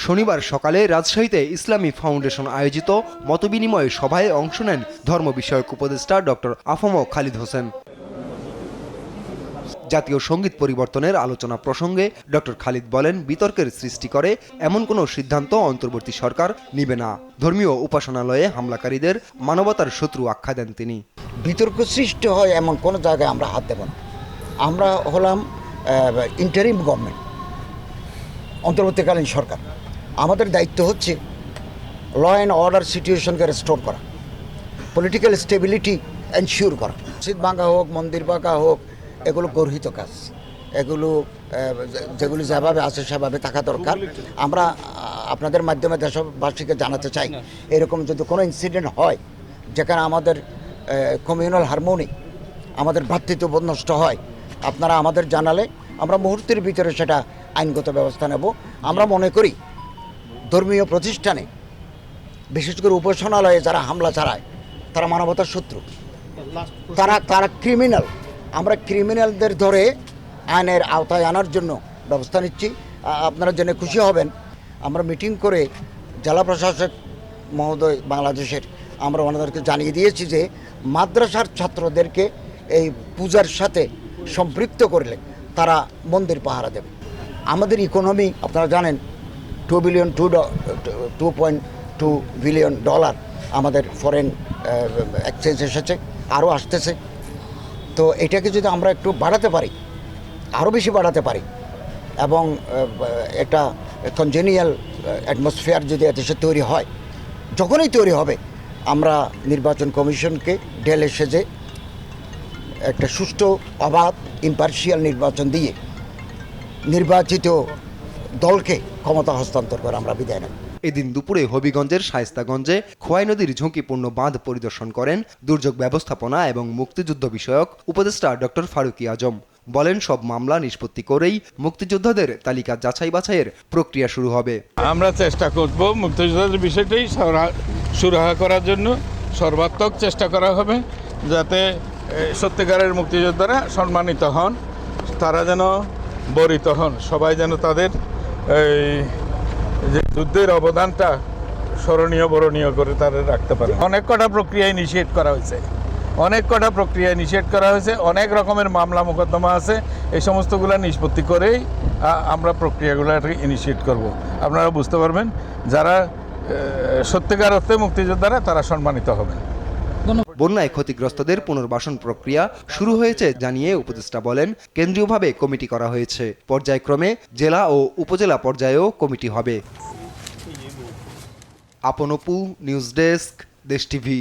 শনিবার সকালে রাজশাহীতে ইসলামী ফাউন্ডেশন আয়োজিত মতবিনিময় সভায় অংশ নেন ধর্ম বিষয়ক উপদেষ্টা ডক্টর আফম খালিদ হোসেন। জাতীয় সঙ্গীত পরিবর্তনের আলোচনা প্রসঙ্গে ডক্টর খালিদ বলেন, বিতর্কের সৃষ্টি করে এমন কোনো সিদ্ধান্ত অন্তর্বর্তী সরকার নিবে না। ধর্মীয় উপাসনালয়ে হামলাকারীদের মানবতার শত্রু আখ্যা দেন তিনি। বিতর্ক সৃষ্টি হয় এমন কোনো জায়গায় আমরা হাত দেব না। আমরা হলাম ইন্টারিম গভর্নমেন্ট, অন্তর্বর্তীকালীন সরকার। আমাদের দায়িত্ব হচ্ছে ল অ্যান্ড অর্ডার সিচুয়েশনকে রেস্টোর করা, পলিটিক্যাল স্টেবিলিটি এনশিওর করা। মসজিদ ভাঙা হোক, মন্দির ভাঙা হোক, এগুলো গর্হিত কাজ। এগুলো যেগুলি যেভাবে আছে সেভাবে থাকা দরকার। আমরা আপনাদের মাধ্যমে দেশবাসীকে জানাতে চাই, এরকম যদি কোনো ইনসিডেন্ট হয় যেখানে আমাদের কমিউনাল হারমোনি, আমাদের ভ্রাতৃত্ববোধ নষ্ট হয়, আপনারা আমাদের জানালে আমরা মুহূর্তের ভিতরে সেটা আইনগত ব্যবস্থা নেব। আমরা মনে করি ধর্মীয় প্রতিষ্ঠানে, বিশেষ করে উপাসনালয়ে যারা হামলা চালায় তারা মানবতার শত্রু, তারা ক্রিমিনাল। আমরা ক্রিমিনালদের ধরে আইনের আওতায় আনার জন্য ব্যবস্থা নিচ্ছি। আপনারা জেনে খুশি হবেন, আমরা মিটিং করে জেলা প্রশাসক মহোদয় বাংলাদেশের আমরা ওনাদেরকে জানিয়ে দিয়েছি যে মাদ্রাসার ছাত্রদেরকে এই পূজার সাথে সম্পৃক্ত করলে তারা মন্দির পাহারা দেবে। আমাদের ইকোনমি আপনারা জানেন 2.2 বিলিয়ন ডলার আমাদের ফরেন এক্সচেঞ্জ এসেছে, আরও আসতেছে। তো এটাকে যদি আমরা একটু বাড়াতে পারি, আরও বেশি বাড়াতে পারি, এবং একটা কনজেনিয়াল অ্যাটমসফিয়ার যদি দেশে তৈরি হয়, যখনই তৈরি হবে, আমরা নির্বাচন কমিশনকে ঢেলে সেজে একটা সুষ্ঠু, অবাধ, ইম্পার্শিয়াল নির্বাচন দিয়ে নির্বাচিত দলকে ক্ষমতা হস্তান্তর করে আমরা বিদায় নেব। এদিন দুপুরে হবিগঞ্জের শায়েস্তাগঞ্জে খোয়াই নদীর ঝুঁকিপূর্ণ বাঁধ পরিদর্শন করেন দুর্যোগ ব্যবস্থাপনা এবং মুক্তিযুদ্ধ বিষয়ক উপদেষ্টা ডক্টর ফারুকী আজম। বলেন, সব মামলা নিষ্পত্তি করেই মুক্তিযোদ্ধাদের তালিকা যাচাই বাছাইয়ের প্রক্রিয়া শুরু হবে। আমরা চেষ্টা করব মুক্তিযোদ্ধাদের বিষয়টাই সুরাহা করার জন্য সর্বাত্মক চেষ্টা করা হবে, যাতে সত্যিকারের মুক্তিযোদ্ধারা সম্মানিত হন, তারা যেন বরিত হন, সবাই যেন তাদের যে যুদ্ধের অবদানটা স্মরণীয় বরণীয় করে তারা রাখতে পারে। অনেক কটা প্রক্রিয়া ইনিশিয়েট করা হয়েছে, অনেক রকমের মামলা মোকদ্দমা আছে, এই সমস্তগুলো নিষ্পত্তি করেই আমরা প্রক্রিয়াগুলো ইনিশিয়েট করব। আপনারা বুঝতে পারবেন যারা সত্যিকার অর্থে মুক্তিযোদ্ধারা তারা সম্মানিত হবেন। বন্যায় ক্ষতিগ্রস্তদের পুনর্বাসন প্রক্রিয়া শুরু হয়েছে জানিয়ে উপদেষ্টা বলেন, কেন্দ্রীয়ভাবে কমিটি করা হয়েছে, পর্যায়ক্রমে জেলা ও উপজেলা পর্যায়েও কমিটি হবে। আপন অপু, নিউজ ডেস্ক, দেশ টিভি।